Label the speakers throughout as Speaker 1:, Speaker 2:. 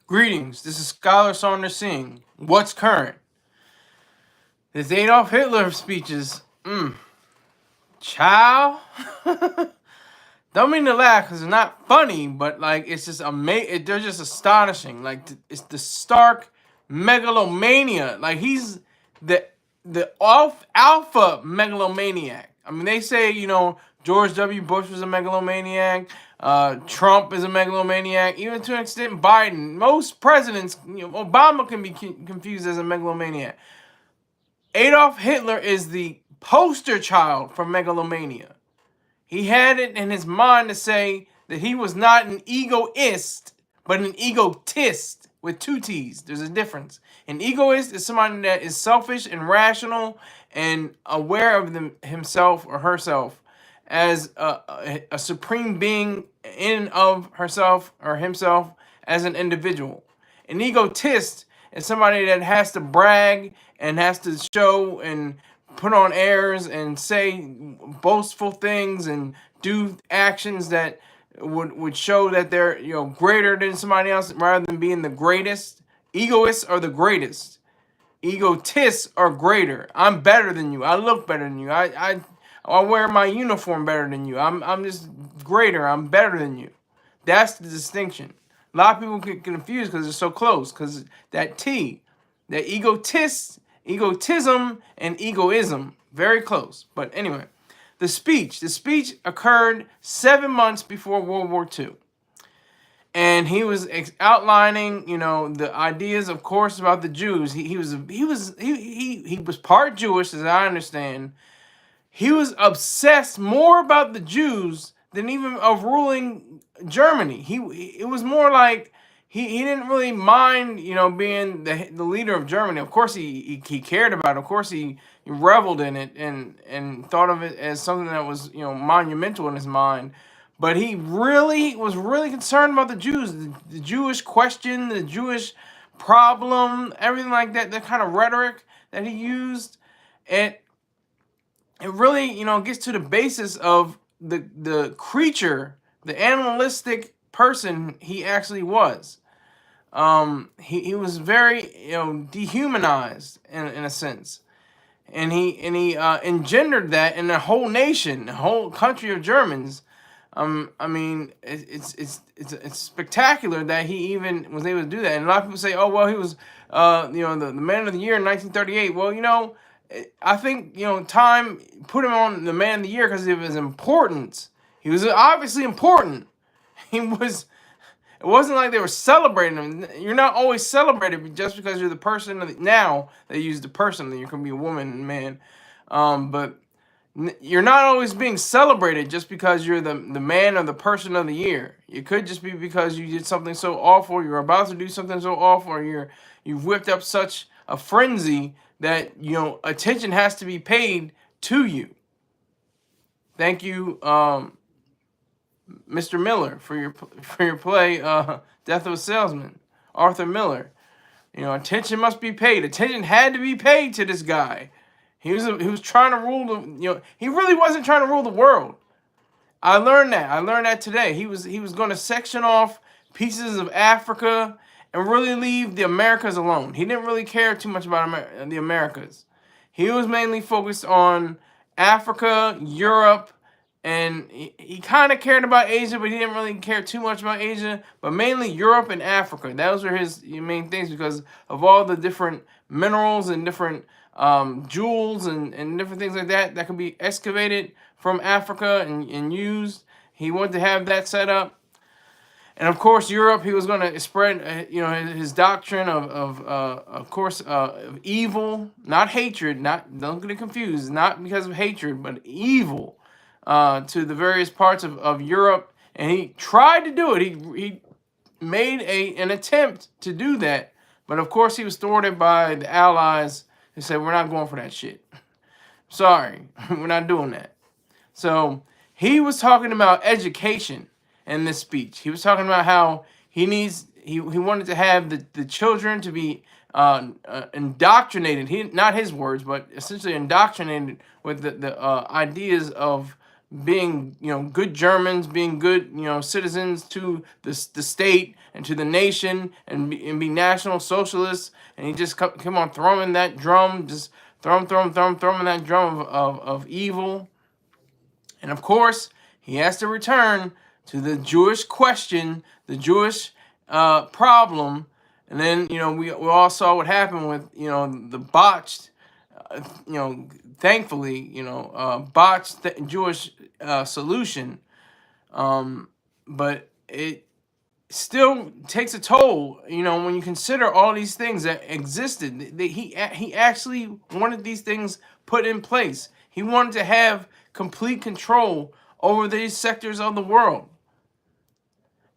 Speaker 1: Greetings, this is Scholar Saunders Singh. What's current? This Adolf Hitler speeches. Child. Don't mean to laugh because it's not funny, but like it's just amazing. They're just astonishing. Like it's the stark megalomania. Like he's the alpha megalomaniac. I mean, they say George W. Bush was a megalomaniac. Trump is a megalomaniac. Even to an extent, Biden. Most presidents, Obama can be confused as a megalomaniac. Adolf Hitler is the poster child for megalomania. He had it in his mind to say that he was not an egoist, but an egotist with two T's. There's a difference. An egoist is somebody that is selfish and rational and aware of himself or herself as a supreme being in of herself or himself as an individual. An egotist is somebody that has to brag and has to show and put on airs and say boastful things and do actions that would show that they're greater than somebody else rather than being the greatest. Egoists are the greatest. Egotists are greater. I'm better than you. I look better than you. I wear my uniform better than you. I'm just greater. I'm better than you. That's the distinction. A lot of people get confused because they're so close. Because that T, that egotism and egoism, very close. But anyway, the speech occurred 7 months before World War II. And he was outlining, the ideas, of course, about the Jews. He was part Jewish, as I understand. He was obsessed more about the Jews than even of ruling Germany. It was more like he didn't really mind, being the leader of Germany. Of course, he cared about it. Of course, he reveled in it and thought of it as something that was monumental in his mind. But he was really concerned about the Jews, the Jewish question, the Jewish problem, everything like that. That kind of rhetoric that he used, it really gets to the basis of the creature, the animalistic person he actually was. He was very dehumanized in a sense, and he engendered that in the whole nation, the whole country of Germans. I mean, it's spectacular that he even was able to do that. And a lot of people say, oh well, he was the man of the year in 1938. Well, I think Time put him on the man of the year because of his importance. He was obviously important. He was. It wasn't like they were celebrating him. You're not always celebrated just because you're the person. Now they use the person. You can be a woman and man, but you're not always being celebrated just because you're the man or the person of the year. It could just be because you did something so awful. You're about to do something so awful, or you've whipped up such a frenzy that attention has to be paid to you. Thank you, Mr. Miller, for your play, Death of a Salesman, Arthur Miller. Attention must be paid. Attention had to be paid to this guy. He was trying to rule he really wasn't trying to rule the world. I learned that today. He was going to section off pieces of Africa and really leave the Americas alone. He didn't really care too much about the Americas. He was mainly focused on Africa, Europe, and he kind of cared about Asia, but he didn't really care too much about Asia, but mainly Europe and Africa. Those were his main things because of all the different minerals and different jewels and different things like that could be excavated from Africa and used. He wanted to have that set up. And of course, Europe, he was going to spread, his doctrine of course, of evil, not hatred, don't get it confused, not because of hatred, but evil. To the various parts of Europe, and he tried to do it. He made an attempt to do that, but of course he was thwarted by the Allies who said, we're not going for that shit. Sorry, we're not doing that. So he was talking about education in this speech. He was talking about how he wanted to have the children to be indoctrinated. Not his words, but essentially indoctrinated with the ideas of being, good Germans, being good, citizens to the state and to the nation, and be National Socialists. And he just kept on throwing that drum, just throwing that drum of evil. And of course, he has to return to the Jewish question, the Jewish problem. And then, we all saw what happened with, the botched, thankfully, botched Jewish solution. But it still takes a toll, when you consider all these things that existed. He actually wanted these things put in place. He wanted to have complete control over these sectors of the world.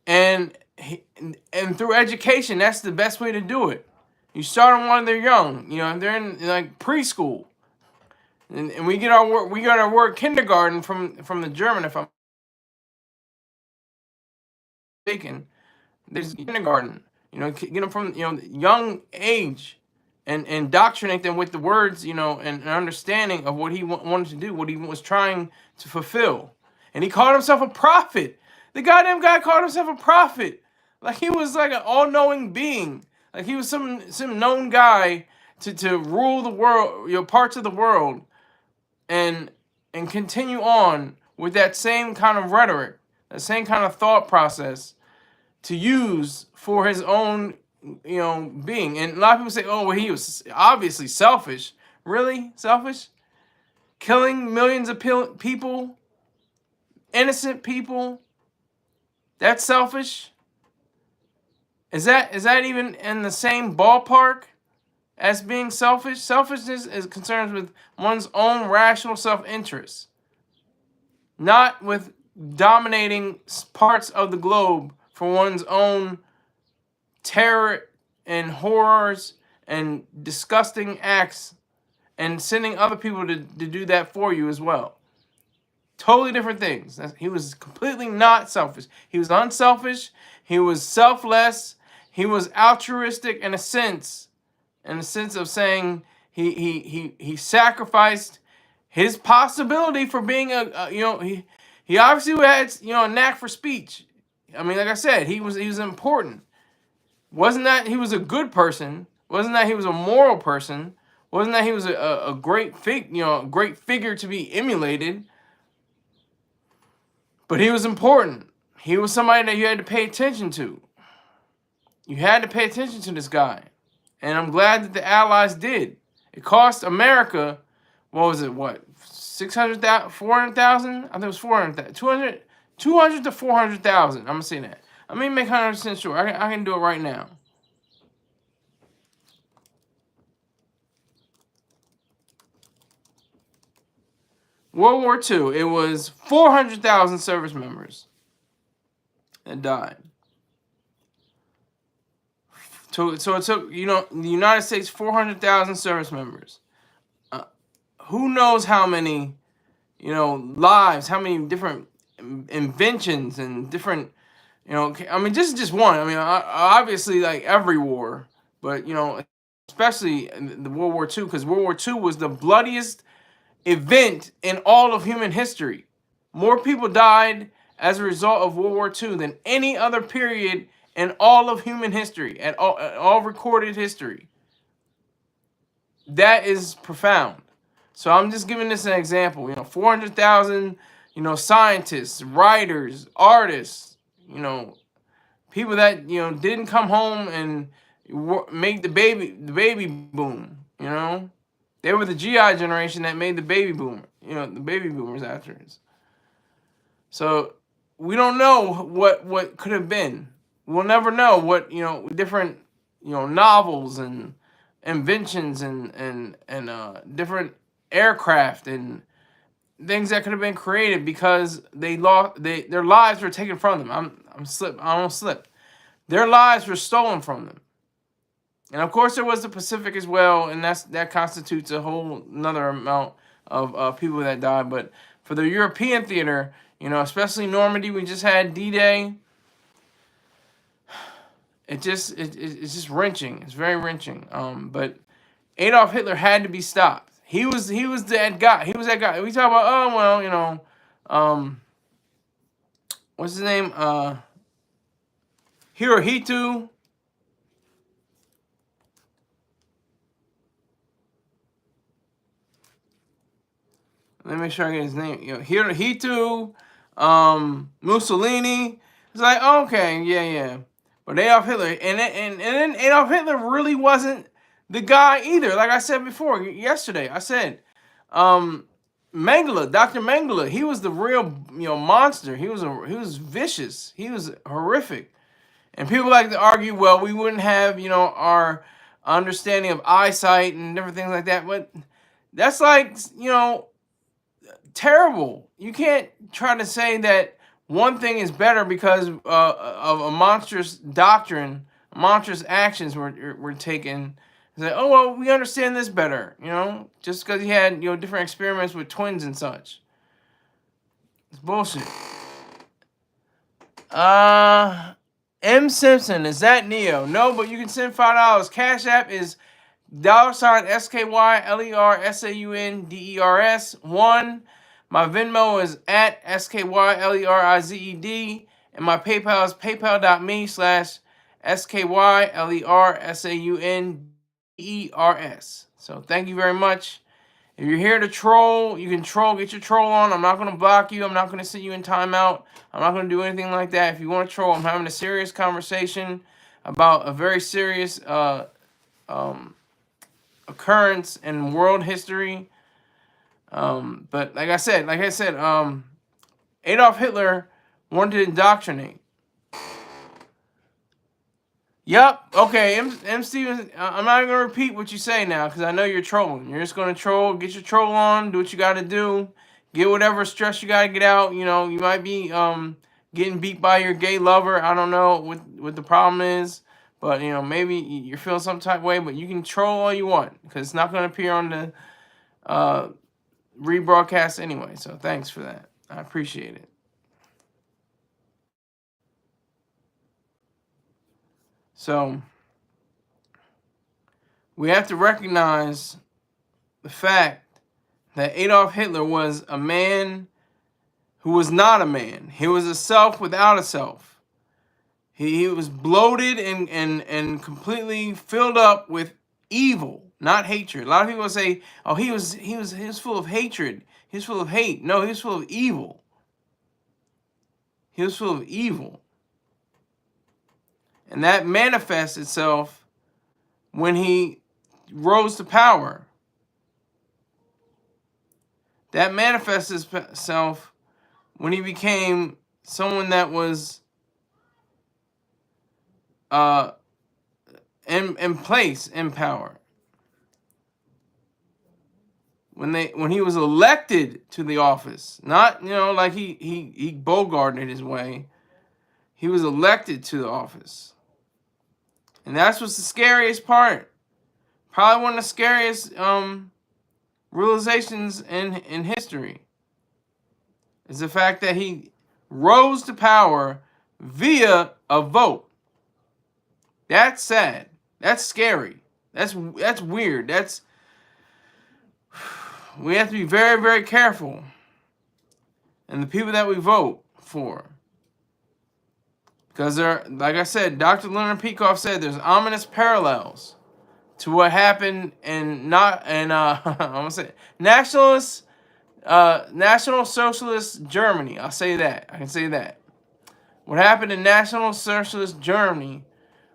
Speaker 1: And through education, that's the best way to do it. You start them while they're young. They're in like preschool, and we get our word kindergarten from the German, if I'm mistaken. There's kindergarten. Get them from young age, and indoctrinate them with the words, and understanding of what he wanted to do, what he was trying to fulfill. And he called himself a prophet. The goddamn guy called himself a prophet. Like he was like an all-knowing being. Like he was some known guy to rule the world, parts of the world, and continue on with that same kind of rhetoric, that same kind of thought process to use for his own, being. And a lot of people say, oh, well, he was obviously selfish. Really? Selfish? Killing millions of people? Innocent people? That's selfish? Is that even in the same ballpark as being selfish? Selfishness is concerned with one's own rational self-interest, not with dominating parts of the globe for one's own terror and horrors and disgusting acts, and sending other people to do that for you as well. Totally different things. He was completely not selfish. He was unselfish. He was selfless. He was altruistic in a sense of saying he sacrificed his possibility for being he obviously had a knack for speech. I mean, like I said, he was important. Wasn't that he was a good person? Wasn't that he was a moral person? Wasn't that he was a great great figure to be emulated? But he was important. He was somebody that you had to pay attention to. You had to pay attention to this guy. And I'm glad that the Allies did. It cost America, what was it, 600,000, 400,000? I think it was 400,000. 200 to 400,000. I'm going to say that. Let me make 100% sure. I can do it right now. World War II, it was 400,000 service members that died. So it took, the United States, 400,000 service members. Who knows how many, lives, how many different inventions and different, I mean, this is just one. I mean, obviously, like every war, but, especially in the World War II, because World War II was the bloodiest event in all of human history. More people died as a result of World War II than any other period in all of human history, at all recorded history. That is profound. So I'm just giving this an example. 400,000, scientists, writers, artists, people that didn't come home and make the baby boom. They were the GI generation that made the baby boomer, the baby boomers afterwards. So we don't know what could have been. We'll never know what, different, novels and inventions and different aircraft and things that could have been created because their lives were taken from them. I almost slipped. Their lives were stolen from them. And of course, there was the Pacific as well, and that constitutes a whole another amount of people that died. But for the European theater, especially Normandy, we just had D-Day. It's just wrenching. It's very wrenching. But Adolf Hitler had to be stopped. He was that guy. He was that guy. We talk about what's his name? Hirohito. Let me make sure I get his name. Hirohito, Mussolini. It's like, okay, yeah. But Adolf Hitler, and then Adolf Hitler really wasn't the guy either. Like I said before, yesterday, I said, Mengele, Dr. Mengele, he was the real, monster. He was vicious. He was horrific. And people like to argue, well, we wouldn't have, our understanding of eyesight and different things like that. But that's like, terrible. You can't try to say that one thing is better because of a monstrous doctrine, monstrous actions were taken. Say, oh well, we understand this better, just because he had different experiments with twins and such. It's bullshit. M Simpson, is that Neo? No, but you can send $5. Cash App is $SKYLERSAUNDERS1. My Venmo is at SKYLERIZED. And my PayPal is paypal.me/SKYLERSAUNDERS. So thank you very much. If you're here to troll, you can troll. Get your troll on. I'm not going to block you. I'm not going to sit you in timeout. I'm not going to do anything like that. If you want to troll, I'm having a serious conversation about a very serious occurrence in world history. But like I said, Adolf Hitler wanted to indoctrinate. Yup. Okay, M. Stevens, I'm not even going to repeat what you say now because I know you're trolling. You're just going to troll, get your troll on, do what you got to do, get whatever stress you got to get out. You might be getting beat by your gay lover. I don't know what the problem is, but, maybe you're feeling some type of way, but you can troll all you want because it's not going to appear on the rebroadcast anyway. So thanks for that. I appreciate it. So we have to recognize the fact that Adolf Hitler was a man who was not a man. He was a self without a self. He was bloated and completely filled up with evil, not hatred. A lot of people say, "Oh, he was full of hatred. He was full of hate." No, he was full of evil. He was full of evil. And that manifests itself when he rose to power. That manifests itself when he became someone that was in place, in power. When he was elected to the office, not like he bogarted his way. He was elected to the office. And that's what's the scariest part. Probably one of the scariest realizations in history is the fact that he rose to power via a vote. That's sad. That's scary. That's weird. We have to be very, very careful. And the people that we vote for. Because like I said, Dr. Leonard Peikoff said there's ominous parallels to what happened in I'm gonna say National Socialist Germany. I'll say that. I can say that. What happened in National Socialist Germany,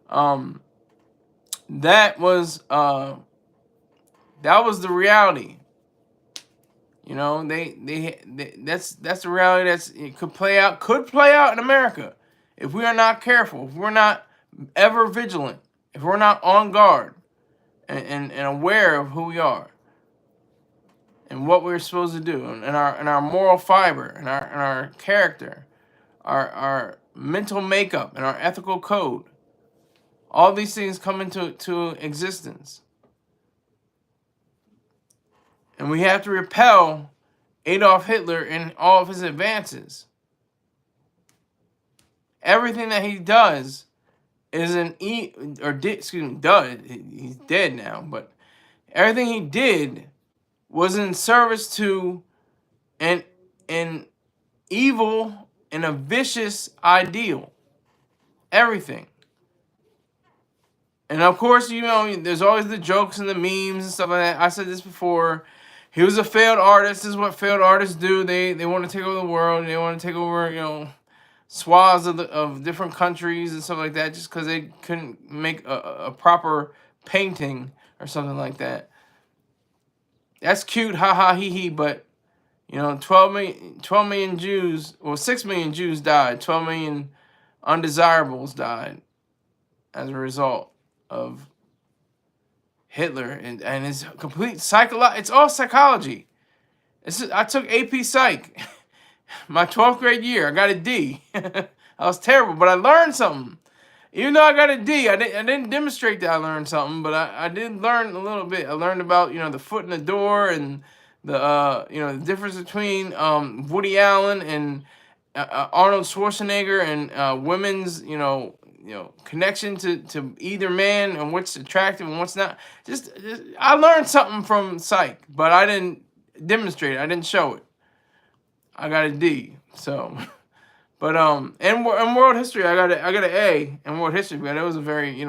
Speaker 1: that was the reality. That's the reality it could play out in America. If we are not careful, if we're not ever vigilant, if we're not on guard and aware of who we are and what we're supposed to do, and our moral fiber, and our character, our mental makeup, and our ethical code, all these things come into existence. And we have to repel Adolf Hitler in all of his advances. Everything that he does is he's dead now, but everything he did was in service to and evil and a vicious ideal. Everything. And of course, there's always the jokes and the memes and stuff like that. I said this before. He was a failed artist. This is what failed artists do. They want to take over the world. They want to take over, swaths of different countries and stuff like that, just because they couldn't make a proper painting or something like that. That's cute, ha ha he he. But 12 million Jews, well, 6 million Jews died. 12 million undesirables died as a result of Hitler and his complete it's all psychology. I took AP Psych my 12th grade year. I got a D. I was terrible, but I learned something. Even though I got a D, I didn't demonstrate that I learned something, but I did learn a little bit. I learned about the foot in the door and the difference between Woody Allen and Arnold Schwarzenegger and women's connection to either man and what's attractive and what's not. Just I learned something from Psych, but I didn't demonstrate it. I didn't show it. I got a D. So, but in world history, I got an A in world history. But it was a very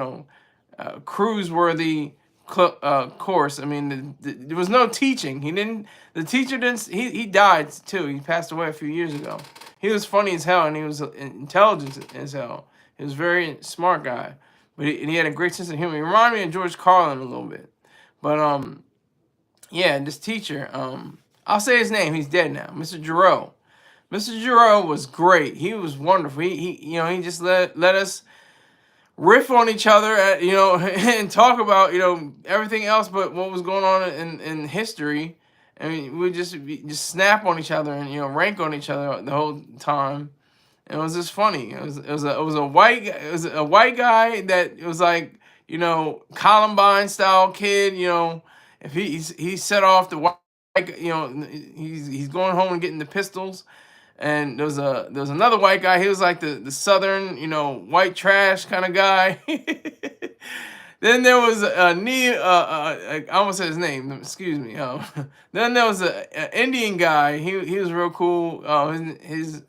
Speaker 1: cruise-worthy course. I mean, there was no teaching. The teacher didn't. He died too. He passed away a few years ago. He was funny as hell and he was intelligent as hell. He was a very smart guy, but he had a great sense of humor. He reminded me of George Carlin a little bit. But yeah, this teacher, I'll say his name. He's dead now, Mr. Giroux. Mr. Giroux was great. He was wonderful. He just let us riff on each other, and talk about everything else but what was going on in history. I mean, we just snap on each other and rank on each other the whole time. It was just funny. It was a white guy that was like Columbine style kid. If he set off the white, he's going home and getting the pistols. And there was another white guy. He was like the southern white trash kind of guy. Then there was I almost said his name. Excuse me. Then there was an Indian guy. He was real cool. His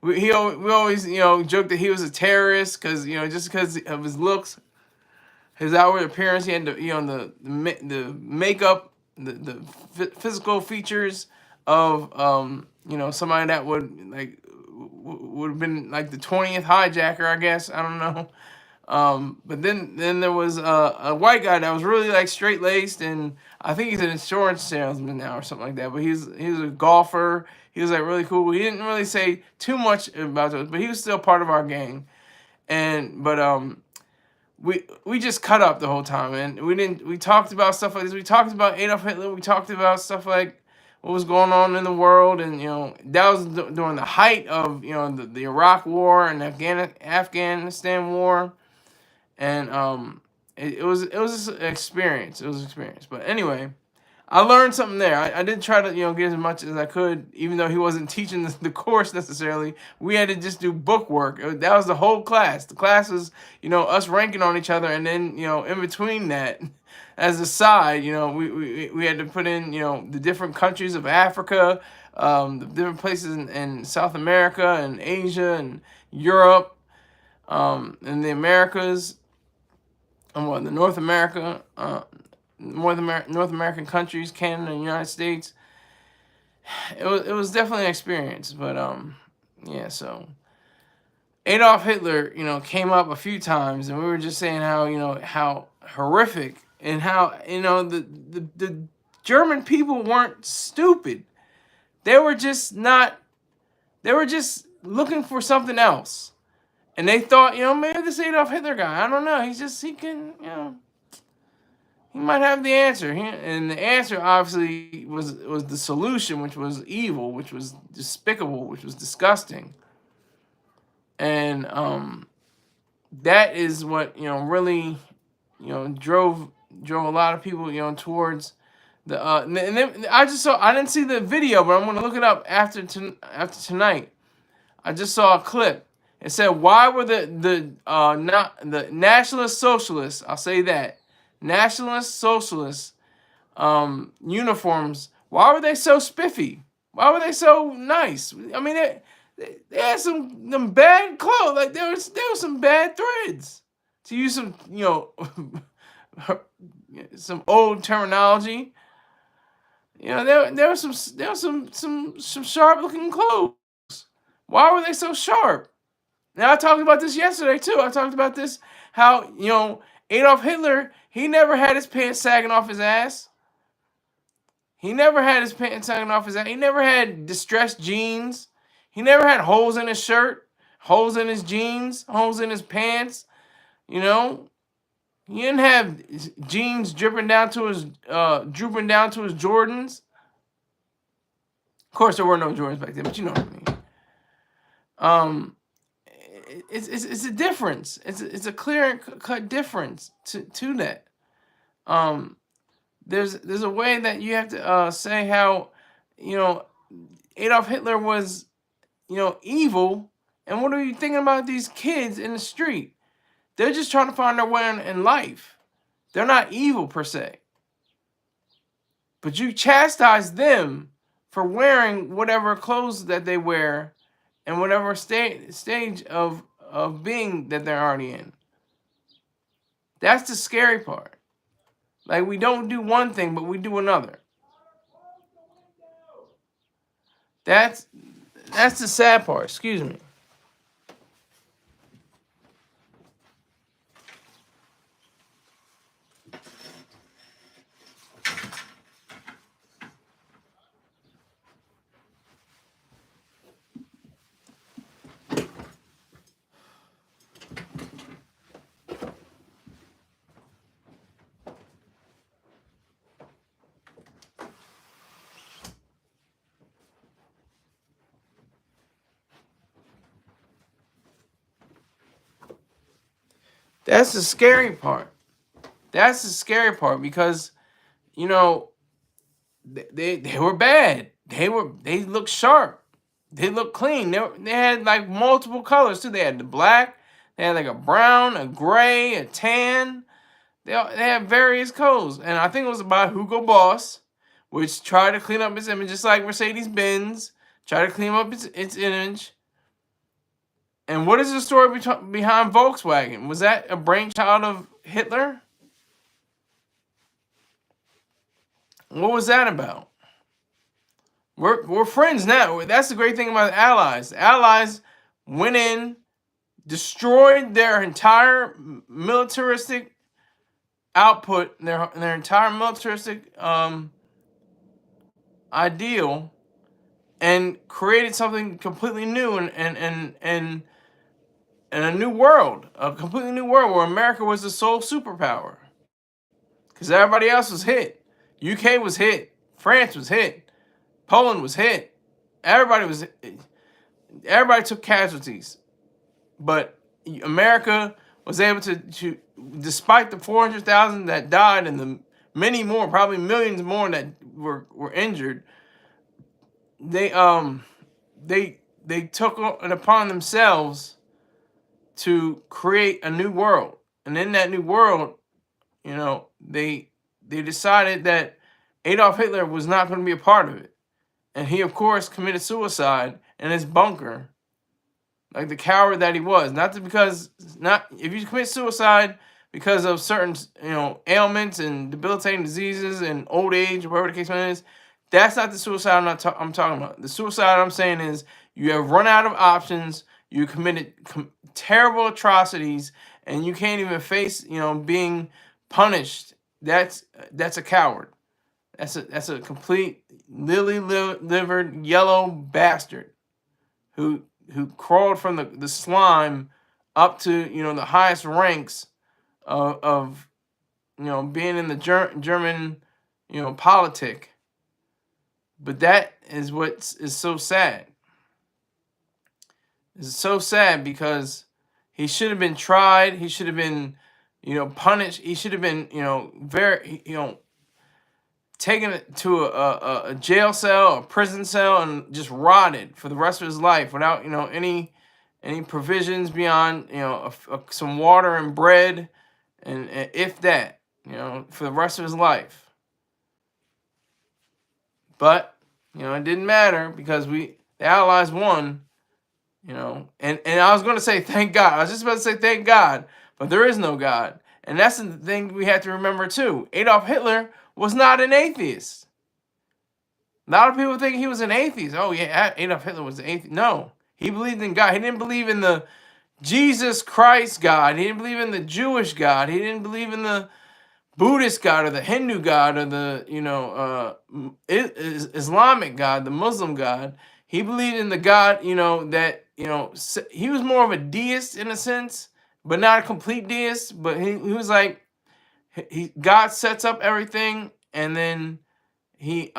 Speaker 1: we always joked that he was a terrorist because just because of his looks, his outward appearance. He had the makeup, the physical features of somebody that would have been like the 20th hijacker, I guess. I don't know. But then there was a white guy that was really like straight laced, and I think he's an insurance salesman now or something like that. But he was a golfer. He was like really cool. He didn't really say too much about those, but he was still part of our gang. But we just cut up the whole time, and we talked about stuff like this. We talked about Adolf Hitler. We talked about stuff like what was going on in the world, and that was during the height of the Iraq War and Afghanistan War, and it was just an experience. It was an experience. But anyway, I learned something there. I did try to get as much as I could, even though he wasn't teaching the course necessarily. We had to just do book work. That was the whole class. The class was us ranking on each other, and then in between that, as a side, we had to put in the different countries of Africa, the different places in South America and Asia and Europe, and the Americas, and the North American countries, Canada and United States. It was definitely an experience, but yeah. So Adolf Hitler, came up a few times, and we were just saying how horrific and how the German people weren't stupid. They were just looking for something else, and they thought maybe this Adolf Hitler guy, I don't know, he can he might have the answer. And the answer obviously was the solution, which was evil, which was despicable, which was disgusting. And that is what really drove a lot of people towards the and then I didn't see the video, but I'm gonna look it up after tonight. I just saw a clip. It said, why were the Nationalist Socialists, I'll say that, Nationalist Socialist uniforms, why were they so spiffy? Why were they so nice? I mean, they had some bad clothes. Like there was some bad threads. To use some some old terminology. There was some sharp looking clothes. Why were they so sharp? Now I talked about this yesterday too. I talked about this how Adolf Hitler, he never had his pants sagging off his ass. He never had his pants sagging off his ass. He never had distressed jeans. He never had holes in his shirt, holes in his jeans, holes in his pants. He didn't have jeans drooping down to his Jordans. Of course, there were no Jordans back then, but you know what I mean. It's a difference. It's a clear cut difference to that. There's a way that you have to say how Adolf Hitler was evil, and what are you thinking about these kids in the street? They're just trying to find their way in life. They're not evil per se, but you chastise them for wearing whatever clothes that they wear and whatever stage of being that they're already in. That's the scary part. Like, we don't do one thing, but we do another. That's the sad part. Excuse me. That's the scary part. That's the scary part because, they were bad. They looked sharp. They looked clean. They had like multiple colors too. They had the black. They had like a brown, a gray, a tan. They had various colors, and I think it was by Hugo Boss, which tried to clean up its image, just like Mercedes-Benz tried to clean up its image. And what is the story behind Volkswagen? Was that a brainchild of Hitler? What was that about? We're friends now. That's the great thing about the Allies. The Allies went in, destroyed their entire militaristic output, their entire militaristic ideal, and created something completely new and a new world, a completely new world where America was the sole superpower. Because everybody else was hit. UK was hit. France was hit. Poland was hit. Everybody took casualties. But America was able to despite the 400,000 that died and the many more, probably millions more that were injured, they took it upon themselves to create a new world. And in that new world, they decided that Adolf Hitler was not going to be a part of it. And he, of course, committed suicide in his bunker, like the coward that he was. If you commit suicide because of certain, ailments and debilitating diseases and old age, whatever the case is, that's not the suicide I'm talking about. The suicide I'm saying is you have run out of options, you committed terrible atrocities, and you can't even face, being punished. That's a coward. That's a complete lily-livered yellow bastard who crawled from the slime up to the highest ranks of being in the German politic. But that is what is so sad. It's so sad because he should have been tried. He should have been punished. He should have been very taken to a jail cell, a prison cell, and just rotted for the rest of his life without any provisions beyond some water and bread, and if that, for the rest of his life. But You know, it didn't matter because the Allies won. You know, and I was going to say thank God. I was just about to say thank God, but there is no God, and that's the thing we have to remember too. Adolf Hitler was not an atheist. A lot of people think he was an atheist. Oh yeah, Adolf Hitler was an atheist. No, he believed in God. He didn't believe in the Jesus Christ God. He didn't believe in the Jewish God. He didn't believe in the Buddhist God or the Hindu God or the Islamic God, the Muslim God. He believed in the God, that he was more of a deist in a sense, but not a complete deist. But he was like God sets up everything, and then he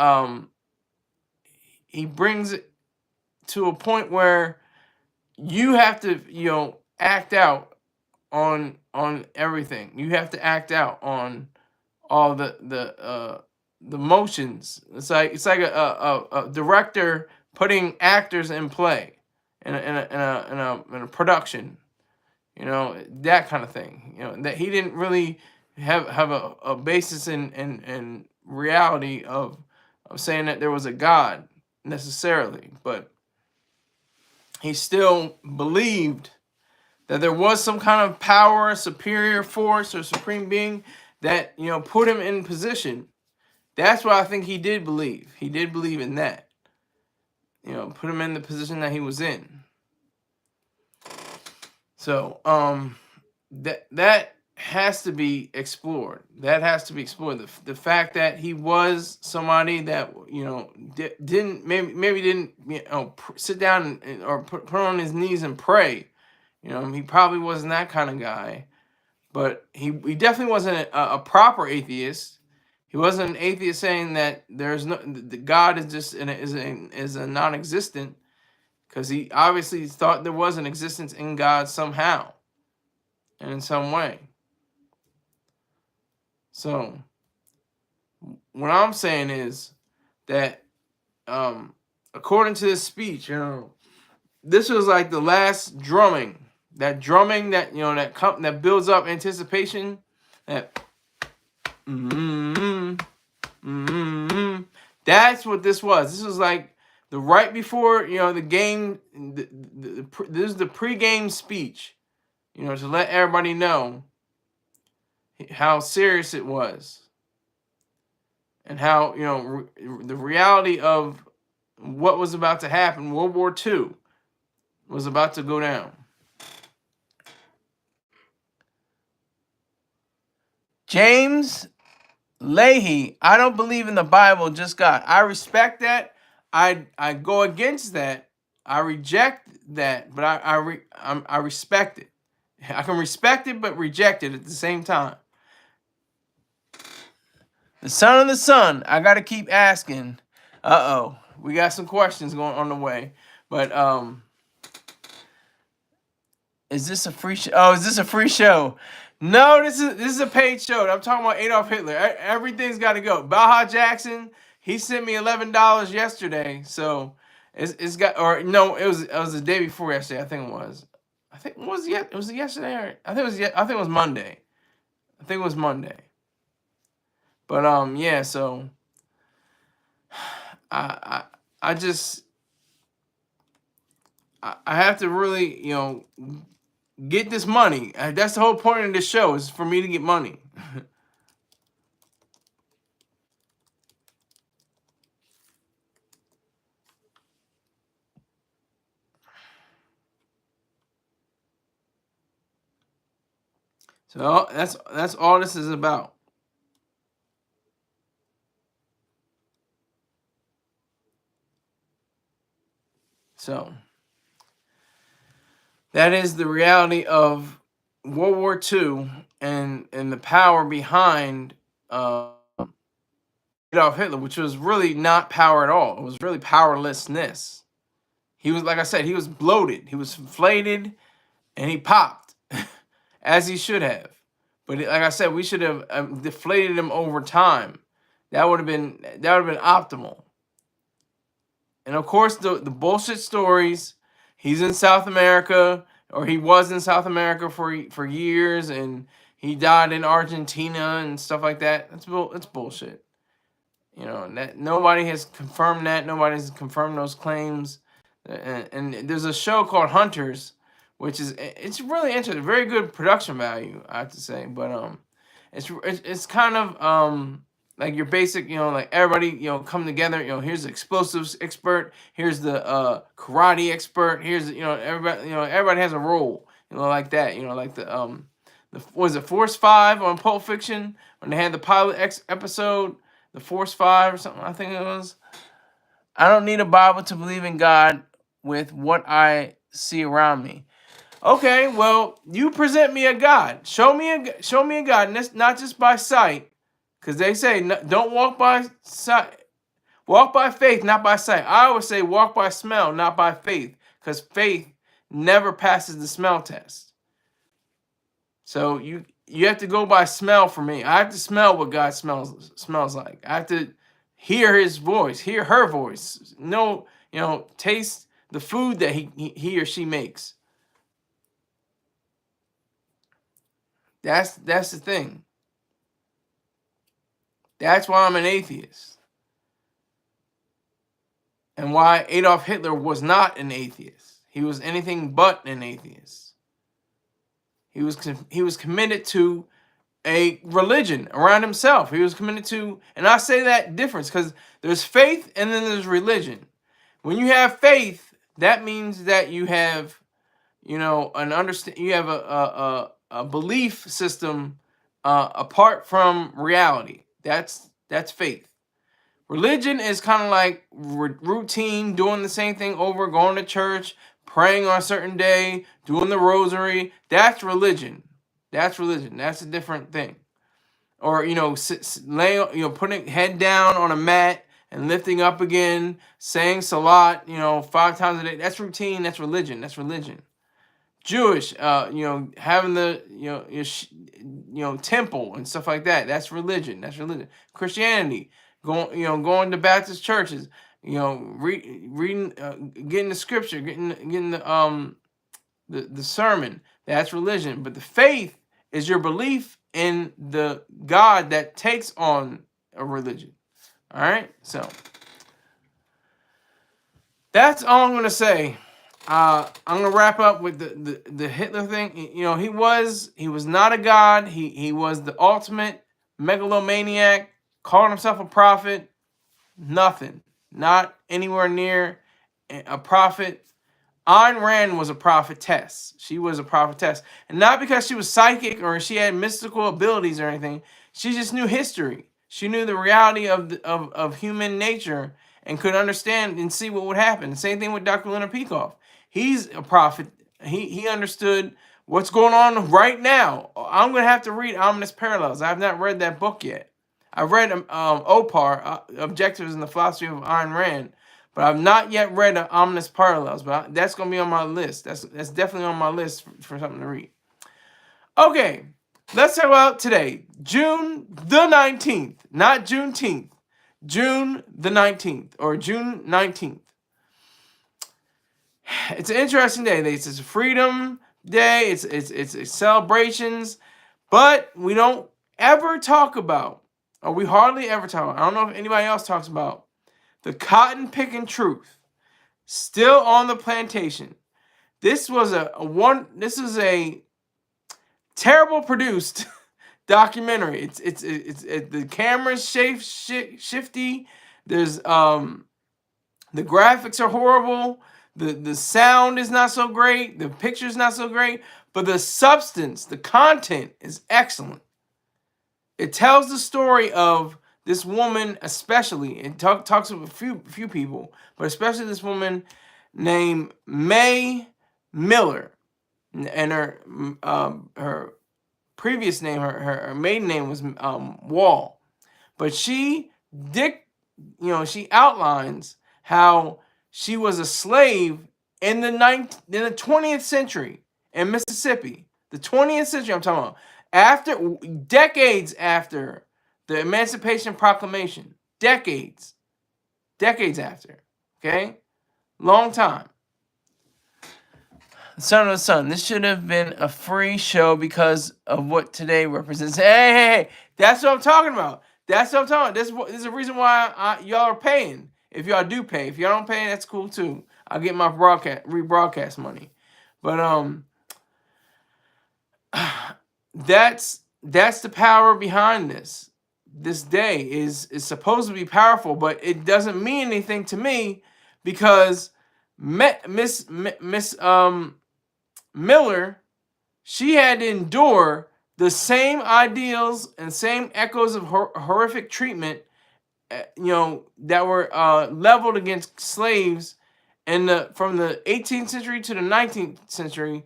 Speaker 1: he brings it to a point where you have to act out on everything. You have to act out on all the motions. It's like a director putting actors in play in a production. That kind of thing. That he didn't really have a basis in reality of saying that there was a God necessarily, but he still believed that there was some kind of power, superior force, or supreme being that put him in position. That's what I think he did believe. He did believe in that. Put him in the position that he was in. So that has to be explored. That has to be explored. The fact that he was somebody that didn't maybe didn't sit down or put on his knees and pray. He probably wasn't that kind of guy, but he definitely wasn't a proper atheist. He wasn't an atheist saying that there's no the God is just is a non-existent, because he obviously thought there was an existence in God somehow and in some way. So what I'm saying is that according to this speech, this was like the last drumming. That drumming that that builds up anticipation. That that's what this was. This was like the right before the game. This is the pre-game speech. To let everybody know how serious it was, and how the reality of what was about to happen. World War II was about to go down. James Leahy, I don't believe in the Bible, just God. I respect that. I go against that. I reject that, but I respect it. I can respect it, but reject it at the same time. The son of the son. I gotta keep asking. We got some questions going on the way, but is this a free show? Oh, is this a free show? No, this is a paid show. I'm talking about Adolf Hitler. Everything's got to go. Baja Jackson, he sent me $11 yesterday, so it's got, or no, it was the day before yesterday. I think it was. It was yesterday. Or, I think it was Monday. I think it was Monday. But yeah. So I just I have to really get this money. That's the whole point of this show, is for me to get money. So that's all this is about. So that is the reality of World War II and the power behind Adolf Hitler, which was really not power at all. It was really powerlessness. He was, like I said, he was bloated. He was inflated, and he popped, as he should have. But like I said, we should have deflated him over time. That would have been optimal. And of course, the bullshit stories. He's in South America, or he was in South America for years, and he died in Argentina and stuff like that. That's bullshit. You know, that nobody has confirmed that. Nobody has confirmed those claims. And there's a show called Hunters, which is it's really interesting, very good production value, I have to say. But it's kind of like your basic, you know, like everybody, you know, come together. You know, here's the explosives expert, here's the karate expert, here's, you know, everybody has a role, you know, like that. You know, like the was it Force 5 on Pulp Fiction when they had the pilot episode, the Force 5 or something, I think it was. I don't need a Bible to believe in God with what I see around me. Okay, well, you present me a God. Show me a God, and this not just by sight, because they say don't walk by sight, walk by faith, not by sight. I always say walk by smell, not by faith, because faith never passes the smell test. So you have to go by smell for me. I have to smell what God smells like. I have to hear His voice, hear her voice. Know, you know, taste the food that he or she makes. That's the thing. That's why I'm an atheist. And why Adolf Hitler was not an atheist. He was anything but an atheist. He was committed to a religion around himself. He was committed to, and I say that difference because there's faith and then there's religion. When you have faith, that means that you have, you know, you have a belief system apart from reality. That's faith. Religion is kind of like routine, doing the same thing over, going to church, praying on a certain day, doing the rosary. That's religion. That's religion. That's a different thing. Or, you know, laying, you know, putting head down on a mat and lifting up again, saying salat, you know, 5 times a day. That's routine. That's religion. That's religion. Jewish, you know, having the, you know, temple and stuff like that. That's religion. That's religion. Christianity, going to Baptist churches, you know, reading, getting the scripture, getting the sermon. That's religion. But the faith is your belief in the God that takes on a religion. All right, so that's all I'm gonna say. I'm gonna wrap up with the Hitler thing. You know, he was not a god. He was the ultimate megalomaniac, calling himself a prophet. Nothing, not anywhere near a prophet. Ayn Rand was a prophetess. She was a prophetess, and not because she was psychic or she had mystical abilities or anything. She just knew history. She knew the reality of human nature and could understand and see what would happen. The same thing with Dr. Leonard Peikoff. He's a prophet. He understood what's going on right now. I'm going to have to read Ominous Parallels. I have not read that book yet. I read OPAR, Objectives in the Philosophy of Ayn Rand, but I've not yet read Ominous Parallels. But that's going to be on my list. That's definitely on my list for something to read. Okay, let's talk about today. June the 19th, not Juneteenth. June the 19th, or June 19th. It's an interesting day. It's a Freedom Day. It's celebrations, but we don't ever talk about, or we hardly ever talk about, I don't know if anybody else talks about, the cotton picking truth. Still on the plantation. This was this is a terrible produced documentary. It's the camera's shifty. There's the graphics are horrible. The sound is not so great. The picture's not so great. But the substance, the content is excellent. It tells the story of this woman, especially. It talks with a few people, but especially this woman named May Miller, and her previous name, her maiden name was Wall, but she outlines how she was a slave in the 20th century in Mississippi. The 20th century, I'm talking about, decades after the Emancipation Proclamation. Decades after. Okay, long time. Son of the Sun. This should have been a free show because of what today represents. Hey, that's what I'm talking about. That's what I'm talking about. This is the reason why y'all are paying. If y'all do pay, if y'all don't pay, that's cool too. I'll get my rebroadcast money. But that's the power behind this. This day is supposed to be powerful, but it doesn't mean anything to me because Miss Miller, she had to endure the same ideals and same echoes of horrific treatment, that were leveled against slaves from the 18th century to the 19th century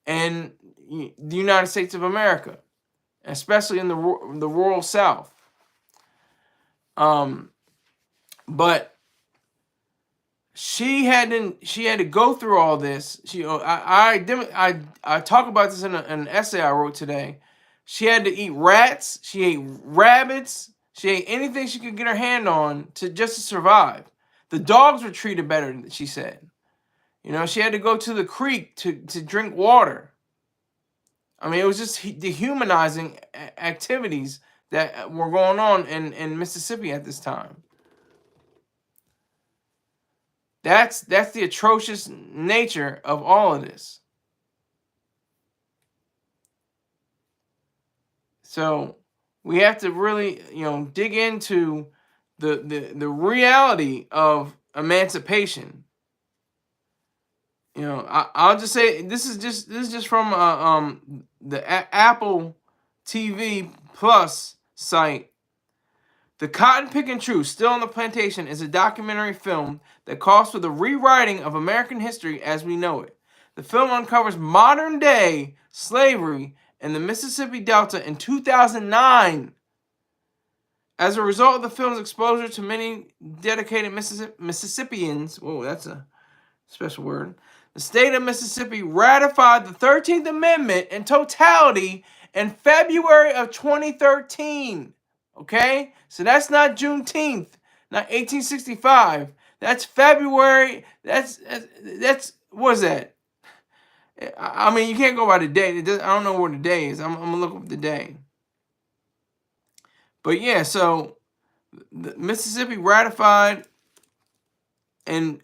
Speaker 1: in the United States of America, especially in the rural South. But she had to go through all this. I talk about this in an essay I wrote today. She had to eat rats. She ate rabbits. She ate anything she could get her hand on just to survive. The dogs were treated better, she said. She had to go to the creek to drink water. I mean, it was just dehumanizing activities that were going on in Mississippi at this time. That's the atrocious nature of all of this. So we have to really, dig into the reality of emancipation. I'll just say this is just from the Apple TV Plus site. The Cotton Picking Truth, Still on the Plantation, is a documentary film that calls for the rewriting of American history as we know it. The film uncovers modern-day slavery in the Mississippi Delta in 2009. As a result of the film's exposure to many dedicated Mississippians, whoa, that's a special word, the state of Mississippi ratified the 13th Amendment in totality in February of 2013. Okay? So that's not Juneteenth, not 1865. That's February. That's what is that? I mean, you can't go by the date. I don't know where the day is. I'm going to look up the day. But yeah, so Mississippi ratified in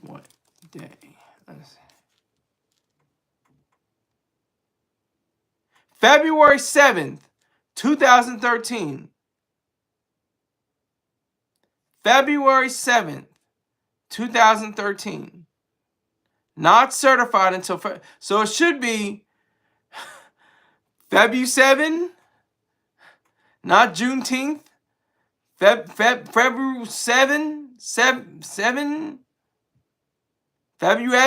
Speaker 1: what day? Let's see. February 7th, 2013. February 7th, 2013. Not certified until so it should be February 7, not Juneteenth. February 7, February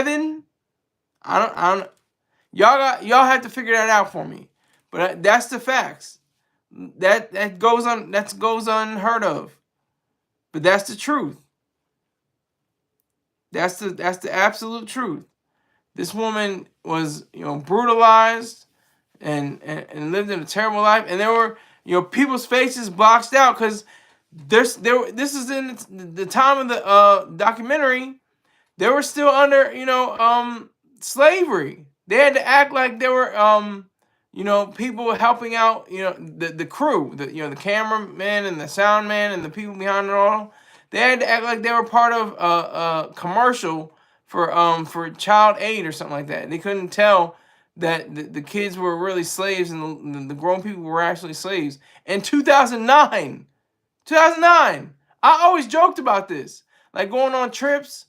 Speaker 1: 7. I don't. Y'all have to figure that out for me. But that's the facts. That goes unheard of. But that's the truth. That's the absolute truth. This woman was, brutalized and lived in a terrible life, and there were, people's faces boxed out because this is in the time of the documentary. They were still under, slavery. They had to act like they were, people helping out, the crew, the cameraman and the sound man and the people behind it all. They had to act like they were part of a commercial for child aid or something like that. They couldn't tell that the kids were really slaves and the grown people were actually slaves. In 2009, I always joked about this, like going on trips.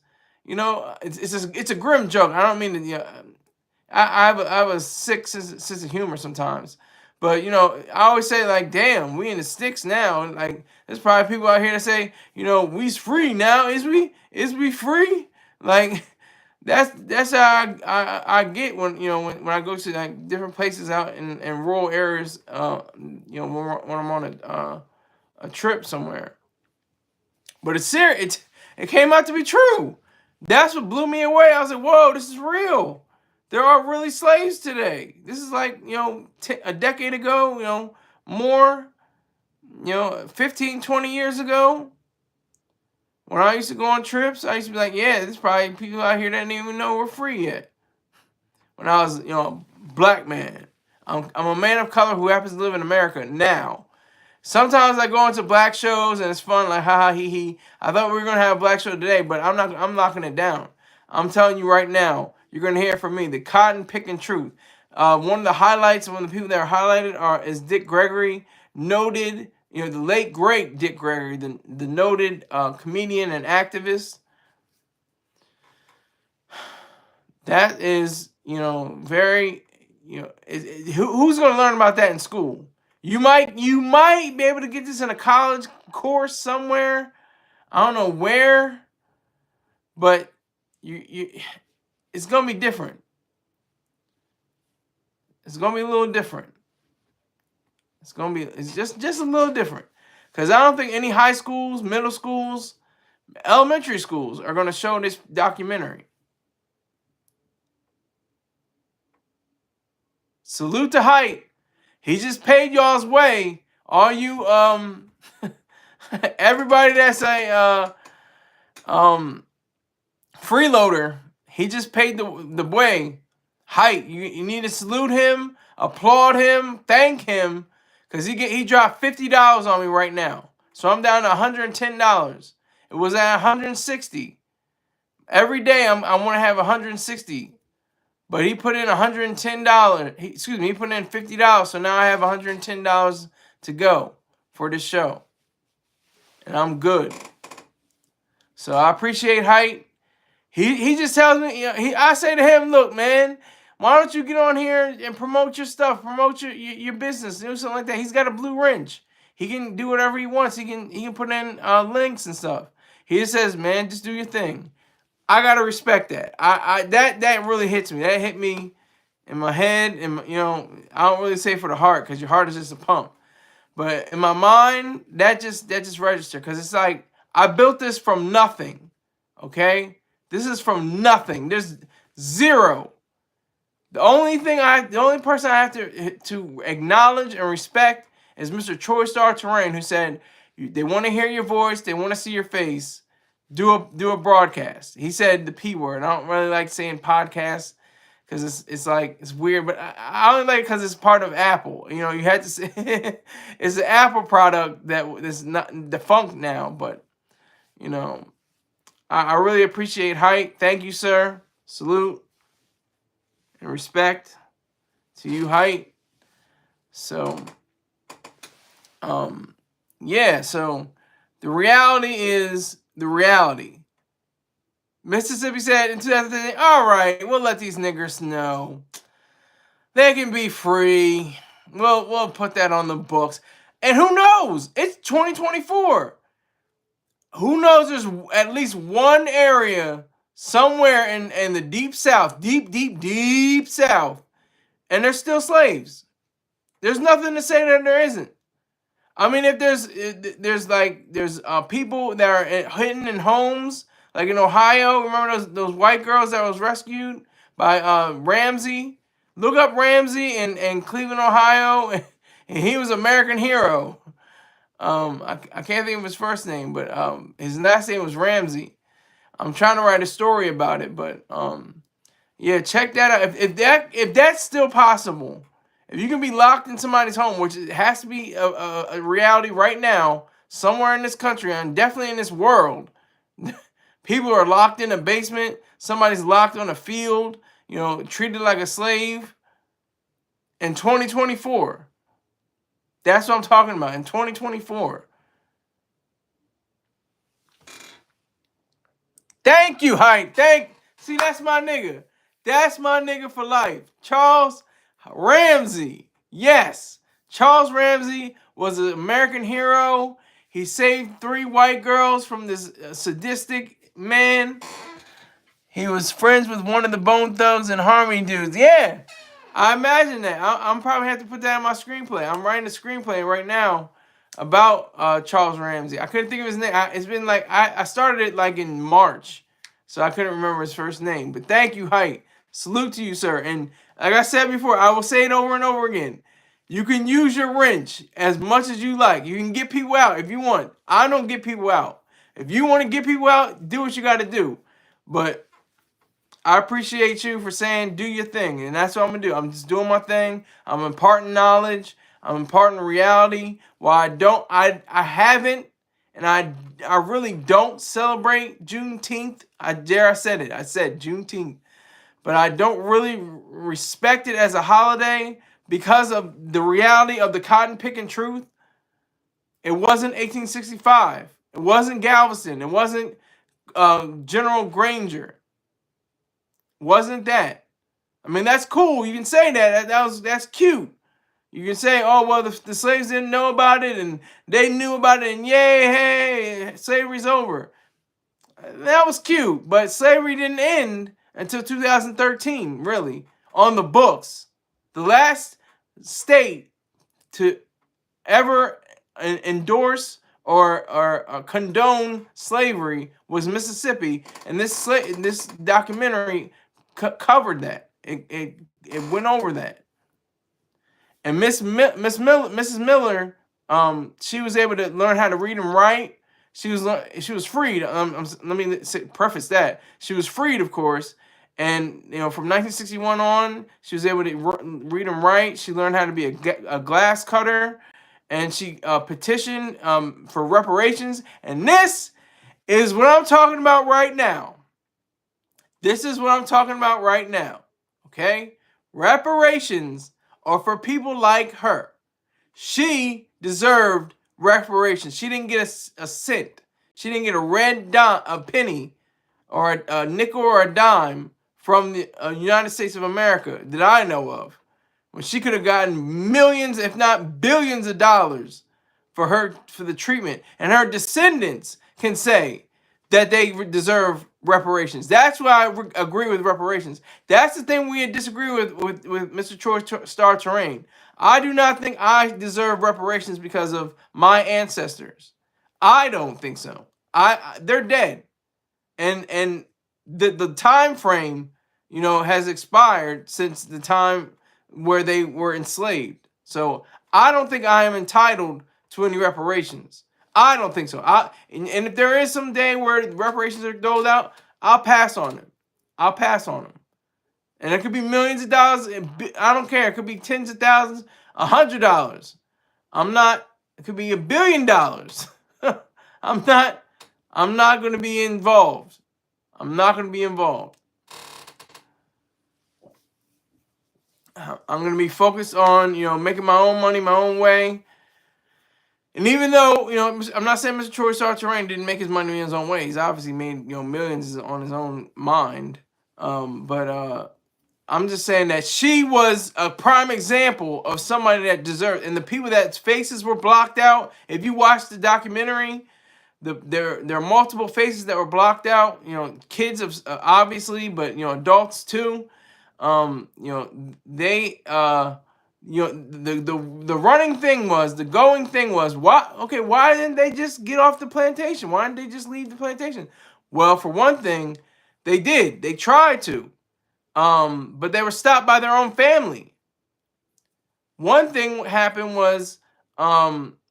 Speaker 1: It's a grim joke. I don't mean to. I have a sick sense of humor sometimes. But, I always say, like, damn, we in the sticks now. And, like, there's probably people out here that say, we's free now. Is we free? Like, that's how I get when I go to, like, different places out in rural areas, when I'm on a trip somewhere. But it's serious. It came out to be true. That's what blew me away. I was like, whoa, this is real. There are really slaves today. This is like, a decade ago, more, 15, 20 years ago. When I used to go on trips, I used to be like, yeah, there's probably people out here that didn't even know we're free yet. When I was, a black man. I'm a man of color who happens to live in America now. Sometimes I go into black shows and it's fun, like haha hee hee. I thought we were gonna have a black show today, but I'm locking it down. I'm telling you right now, you're gonna hear from me, the cotton picking truth. One of the highlights, one of the people that are highlighted is Dick Gregory, noted, the late great Dick Gregory, the noted comedian and activist. That is, very, who's gonna learn about that in school? You might be able to get this in a college course somewhere. I don't know where, but it's gonna be different. It's gonna be a little different. It's just a little different. Because I don't think any high schools, middle schools, elementary schools are gonna show this documentary. Salute to Height. He just paid y'all's way. All you everybody that's a freeloader, he just paid the way. Height, you need to salute him, applaud him, thank him, because he dropped $50 on me right now. So I'm down to $110. It was at $160. Every day I want to have $160. But he put in $110. He put in $50. So now I have $110 to go for this show. And I'm good. So I appreciate Height. He just tells me, I say to him, look, man, why don't you get on here and promote your stuff, promote your business, do something like that. He's got a blue wrench. He can do whatever he wants. He can put in links and stuff. He just says, man, just do your thing. I gotta respect that. That really hits me. That hit me in my head, and I don't really say for the heart, because your heart is just a pump. But in my mind, that just registered, because it's like I built this from nothing. Okay, this is from nothing. There's zero. The only person I have to acknowledge and respect is Mr. Troy Star Terrain, who said they want to hear your voice, they want to see your face. Do a broadcast. He said the P word. I don't really like saying podcast because it's weird, but I only like it because it's part of Apple. You had to say it's an Apple product that is not defunct now, but I really appreciate Height. Thank you, sir. Salute and respect to you, Height. So, yeah. So the reality is. The reality. Mississippi said in 2013, all right, we'll let these niggers know. They can be free. We'll put that on the books. And who knows? It's 2024. Who knows? There's at least one area somewhere in the deep south, deep south, and they're still slaves. There's nothing to say that there isn't. I mean, if there's people that are hidden in homes, like in Ohio. Remember those white girls that was rescued by Ramsey? Look up Ramsey in Cleveland, Ohio, and he was an American hero. I can't think of his first name, but his last name was Ramsey. I'm trying to write a story about it, but yeah, check that out. If that's still possible. If you can be locked in somebody's home, which it has to be a reality right now, somewhere in this country and definitely in this world, people are locked in a basement. Somebody's locked on a field, treated like a slave. In 2024, that's what I'm talking about. In 2024. Thank you, Height. See, that's my nigga. That's my nigga for life. Charles Ramsey. Yes. Charles Ramsey was an American hero. He saved 3 white girls from this sadistic man. He was friends with one of the Bone Thugs and Harmony dudes. Yeah. I imagine that. I'm probably have to put that in my screenplay. I'm writing a screenplay right now about Charles Ramsey. I couldn't think of his name. It's been like, I started it like in March. So I couldn't remember his first name. But thank you, Height. Salute to you, sir. And like I said before, I will say it over and over again. You can use your wrench as much as you like. You can get people out if you want. I don't get people out. If you want to get people out, do what you got to do. But I appreciate you for saying do your thing, and that's what I'm gonna do. I'm just doing my thing. I'm imparting knowledge. I'm imparting reality. While I haven't, and I really don't celebrate Juneteenth. I said it. I said Juneteenth, but I don't really respect it as a holiday because of the reality of the cotton picking truth. It wasn't 1865. It wasn't Galveston. It wasn't General Granger. Wasn't that? I mean, that's cool. You can say that. That's cute. You can say, oh well, the slaves didn't know about it, and they knew about it, and yay, hey, slavery's over. That was cute, but slavery didn't end until 2013, really, on the books. The last state to ever endorse or condone slavery was Mississippi, and this documentary covered that. It went over that. And Mrs. Miller, she was able to learn how to read and write. She was freed. Let me preface that she was freed, of course, and from 1961 on, she was able to read and write. She learned how to be a glass cutter, and she petitioned for reparations. And this is what I'm talking about right now. This is what I'm talking about right now. Okay, reparations are for people like her. She deserved reparations. She didn't get a cent. She didn't get a penny, or a nickel or a dime from the United States of America that I know of. When she could have gotten millions, if not billions of dollars for the treatment. And her descendants can say that they deserve reparations. That's why I agree with reparations. That's the thing we disagree with Mr. Troy Star Terrain. I do not think I deserve reparations because of my ancestors. I don't think so. They're dead, and the time frame, has expired since the time where they were enslaved. So I don't think I am entitled to any reparations. I don't think so. And if there is some day where reparations are doled out, I'll pass on them. I'll pass on them. And it could be millions of dollars. I don't care. It could be tens of thousands, $100. I'm not. It could be $1 billion. I'm not. I'm not going to be involved. I'm not going to be involved. I'm going to be focused on making my own money my own way. And even though, I'm not saying Mr. Troy Sarterain didn't make his money in his own way. He's obviously made, millions on his own mind. But I'm just saying that she was a prime example of somebody that deserved. And the people that faces were blocked out, if you watch the documentary, there are multiple faces that were blocked out. Kids obviously, but adults too. They the running thing was, the going thing was, why didn't they just get off the plantation? Why didn't they just leave the plantation? Well, for one thing, they did. They tried to. But they were stopped by their own family. One thing happened was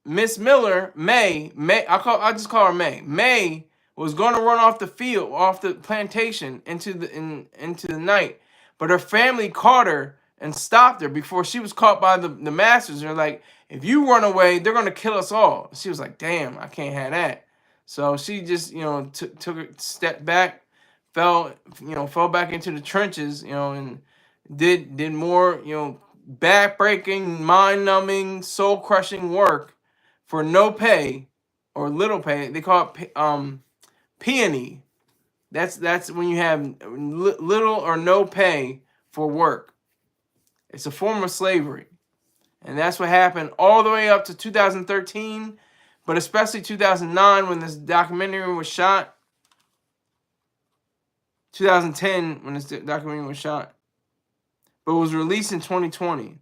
Speaker 1: Miss Miller, May, I just call her May. May was going to run off the plantation into the night, but her family caught her and stopped her before she was caught by the masters. They're like, if you run away, they're gonna kill us all. She was like, damn, I can't have that. So she just took a step back, fell back into the trenches, and did more back-breaking, mind-numbing, soul-crushing work for no pay or little pay. They call it peony. That's when you have little or no pay for work. It's a form of slavery. And that's what happened all the way up to 2013, but especially 2009 when this documentary was shot. 2010 when this documentary was shot. But it was released in 2020.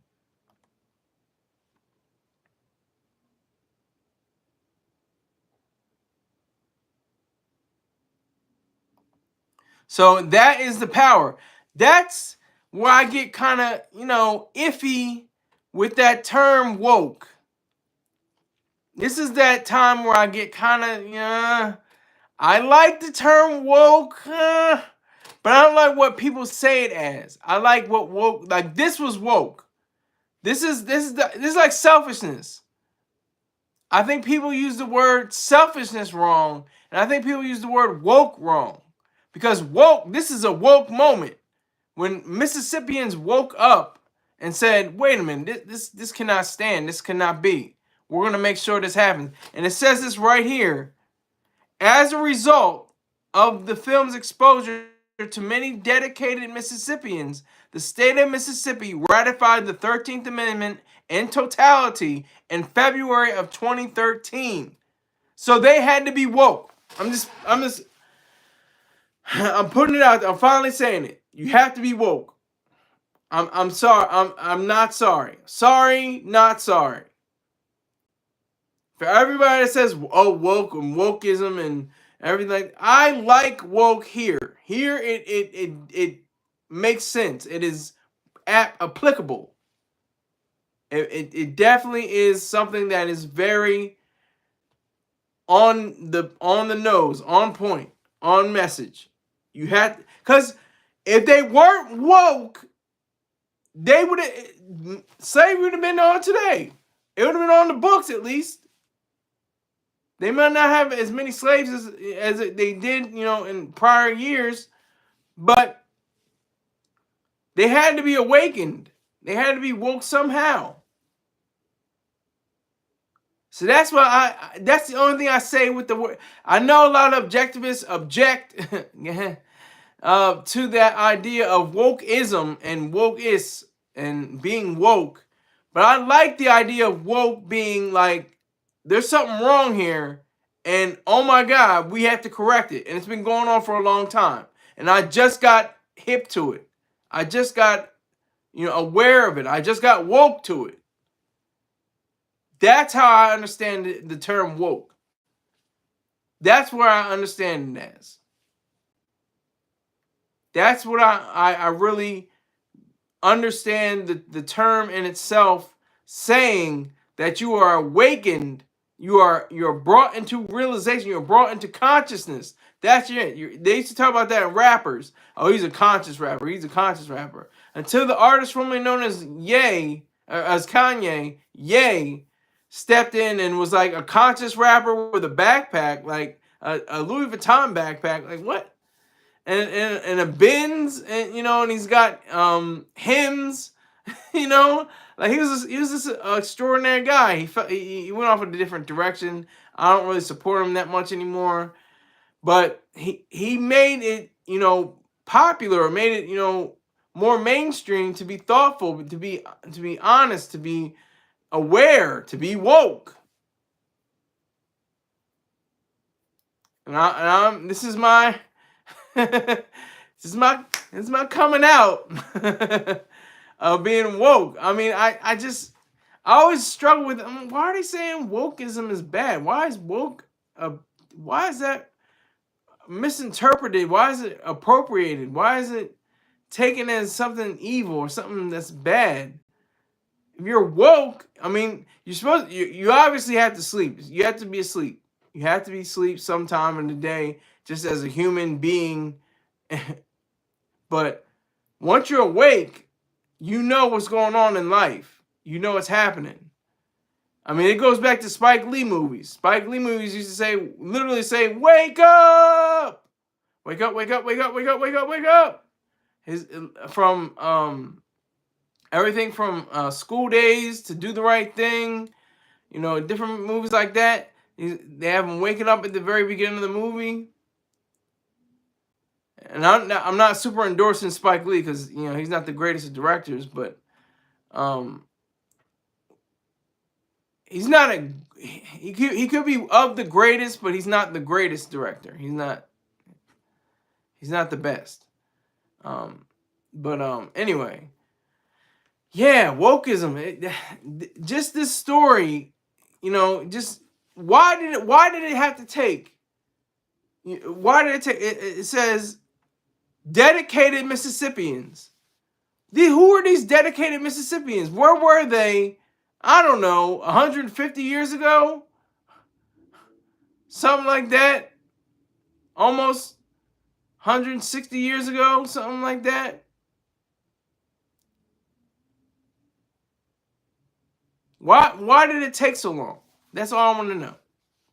Speaker 1: So that is the power. That's where I get kind of, iffy with that term woke. This is that time where I get kind of, I like the term woke, but But I don't like what people say it as. I like what woke, like this was woke. This is like selfishness. I think people use the word selfishness wrong, and I think people use the word woke wrong. Because woke, this is a woke moment. When Mississippians woke up and said, wait a minute, this cannot stand, this cannot be. We're gonna make sure this happens. And it says this right here. As a result of the film's exposure to many dedicated Mississippians, the state of Mississippi ratified the 13th Amendment in totality in February of 2013. So they had to be woke. I'm putting it out there. I'm finally saying it. You have to be woke. I'm sorry. I'm not sorry. Sorry, not sorry. For everybody that says, oh, woke and wokeism and everything, I like woke here. Here it makes sense. It is applicable. It definitely is something that is very on the nose, on point, on message. You had, because if they weren't woke, they would have, slavery would have been on today. It would have been on the books at least. They might not have as many slaves as they did, in prior years, but they had to be awakened. They had to be woke somehow. So that's why that's the only thing I say with the word. I know a lot of objectivists object to that idea of wokeism and wokeist and being woke, but I like the idea of woke being like, there's something wrong here, and oh my God, we have to correct it. And it's been going on for a long time. And I just got hip to it. I just got, aware of it. I just got woke to it. That's how I understand the term woke. That's where I understand it as. That's what I really understand the term in itself, saying that you are awakened. You're brought into realization. You're brought into consciousness. That's it. They used to talk about that in rappers. Oh, he's a conscious rapper. He's a conscious rapper. Until the artist formerly known as Kanye, Ye, stepped in and was like a conscious rapper with a backpack, like a Louis Vuitton backpack. Like what? And a Benz, and and he's got hymns. Like he was this extraordinary guy. He went off in a different direction. I don't really support him that much anymore, but he made it popular, made it more mainstream, to be thoughtful, to be honest, to be aware, to be woke. And this is my this is my coming out of being woke. I mean, I always struggle with, why are they saying wokeism is bad? Why is woke why is that misinterpreted? Why is it appropriated? Why is it taken as something evil or something that's bad? If you're woke, I mean, you obviously have to sleep. You have to be asleep. You have to be asleep sometime in the day, just as a human being. But once you're awake, you know what's going on in life. You know what's happening. I mean, it goes back to Spike Lee movies. Spike Lee movies used to literally say, wake up! Wake up, wake up, wake up, wake up, wake up, wake up! From everything from School Days to Do the Right Thing, different movies like that. They have him waking up at the very beginning of the movie. And I'm not super endorsing Spike Lee because he's not the greatest of directors, but he's not he could be of the greatest, but he's not the greatest director. He's not the best. Anyway, yeah, wokeism. Just this story, just why did it have to take? Why did it take? It says dedicated Mississippians. Who are these dedicated Mississippians? Where were they? I don't know, 150 years ago? Something like that? Almost 160 years ago, something like that. Why did it take so long? That's all I want to know.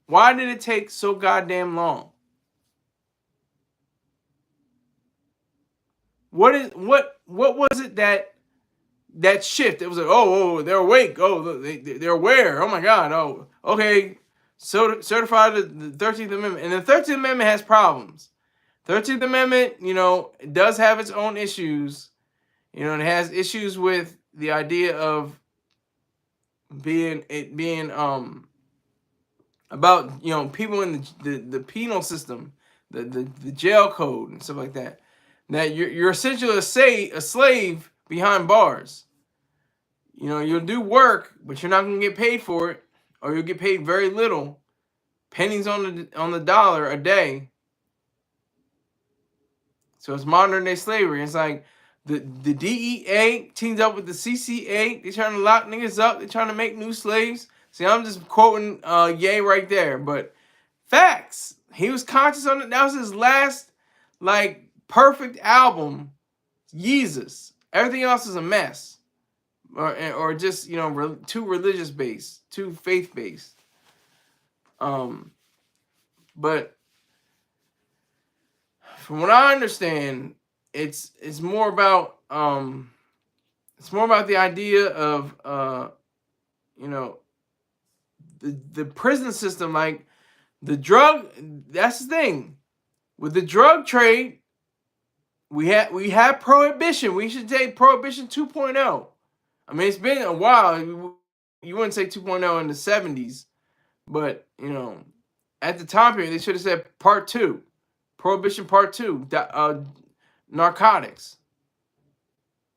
Speaker 1: Why did it take so goddamn long? What was it that shift? It was like, they're awake. Oh, they're aware. Oh my God. Oh, okay. So certify the 13th Amendment. And the 13th Amendment has problems. 13th Amendment, it does have its own issues. It has issues with the idea of being about people in the penal system, the jail code and stuff like that. That you're essentially a slave behind bars. You'll do work, but you're not gonna get paid for it, or you'll get paid very little, pennies on the dollar a day. So it's modern day slavery. It's like the DEA teams up with the CCA. They're trying to lock niggas up. They're trying to make new slaves. See, I'm just quoting Ye right there, but facts. He was conscious on it. That was his last perfect album, Yeezus. Everything else is a mess, or just too religious based, too faith based. But from what I understand, it's more about the idea of the prison system, like the drug. That's the thing with the drug trade. We have prohibition. We should take prohibition 2.0. I mean, it's been a while. You wouldn't say 2.0 in the 70s, but at the time period, they should have said part 2. Prohibition Part 2, narcotics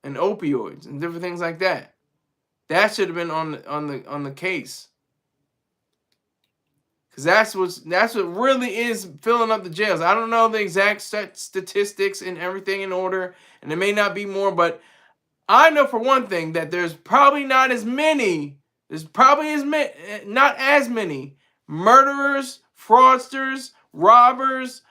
Speaker 1: and opioids and different things like that. That should have been on the case, because that's what really is filling up the jails. I don't know the exact statistics and everything in order, and there may not be more, but I know for one thing that there's probably not as many. There's probably not as many murderers, fraudsters, robbers,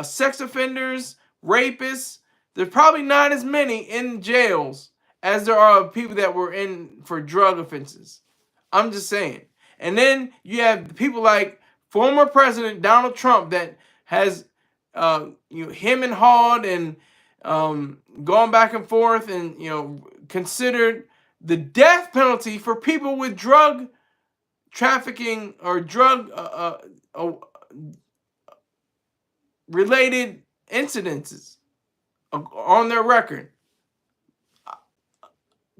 Speaker 1: sex offenders, rapists. There's probably not as many in jails as there are people that were in for drug offenses. I'm just saying. And then you have people like former President Donald Trump that has him and hawed and gone back and forth and considered the death penalty for people with drug trafficking or drug related incidences on their record.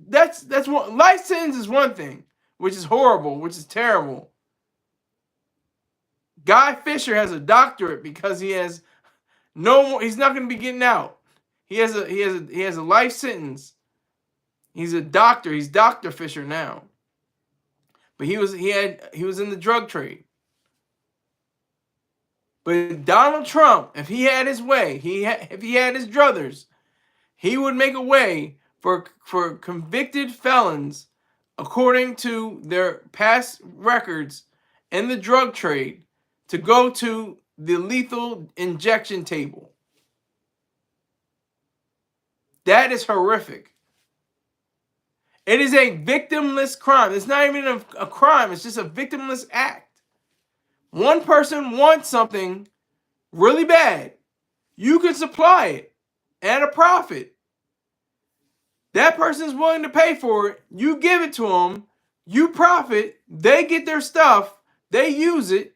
Speaker 1: That's one. Life sentence is one thing, which is horrible, which is terrible. Guy Fisher has a doctorate because he has no more. He's not going to be getting out. He has a life sentence. He's a doctor. He's Dr. Fisher now. But he was in the drug trade. But Donald Trump, if he had his way, if he had his druthers, he would make a way for convicted felons, according to their past records in the drug trade, to go to the lethal injection table. That is horrific. It is a victimless crime. It's not even a crime. It's just a victimless act. One person wants something really bad. You can supply it at a profit. That person is willing to pay for it. You give it to them. You profit. They get their stuff. They use it.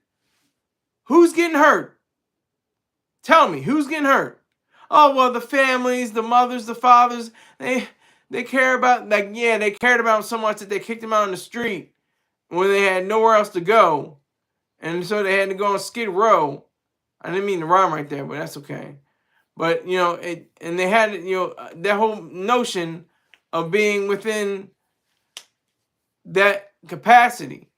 Speaker 1: Who's getting hurt? Tell me, who's getting hurt? Oh, well, the families, the mothers, the fathers, they care about, they cared about him so much that they kicked him out on the street when they had nowhere else to go. And so they had to go on Skid Row. I didn't mean to rhyme right there, but that's okay. But, and they had, that whole notion of being within that capacity.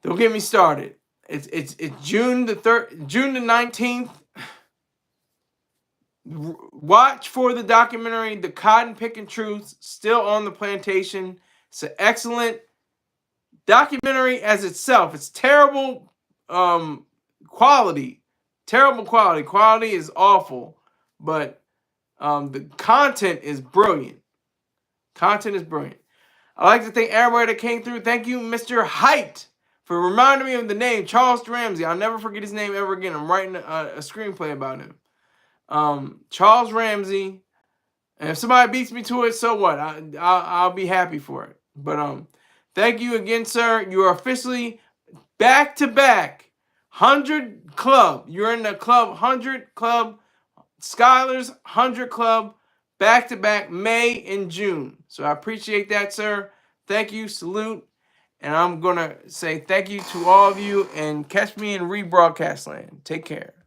Speaker 1: Don't get me started. It's June the 19th. Watch for the documentary, The Cotton Picking Truth, Still on the Plantation. It's an excellent documentary as itself. It's terrible quality. Terrible quality. Quality is awful. But the content is brilliant. Content is brilliant. I'd like to thank everybody that came through. Thank you, Mr. Height, for reminding me of the name, Charles Ramsey. I'll never forget his name ever again. I'm writing a screenplay about him. Charles Ramsey. And if somebody beats me to it, so what? I'll be happy for it. But thank you again, sir. You are officially back-to-back 100 Club. You're in the Club 100 Club. Skylar's 100 Club. Back-to-back May and June. So I appreciate that, sir. Thank you. Salute. And I'm going to say thank you to all of you. And catch me in rebroadcast land. Take care.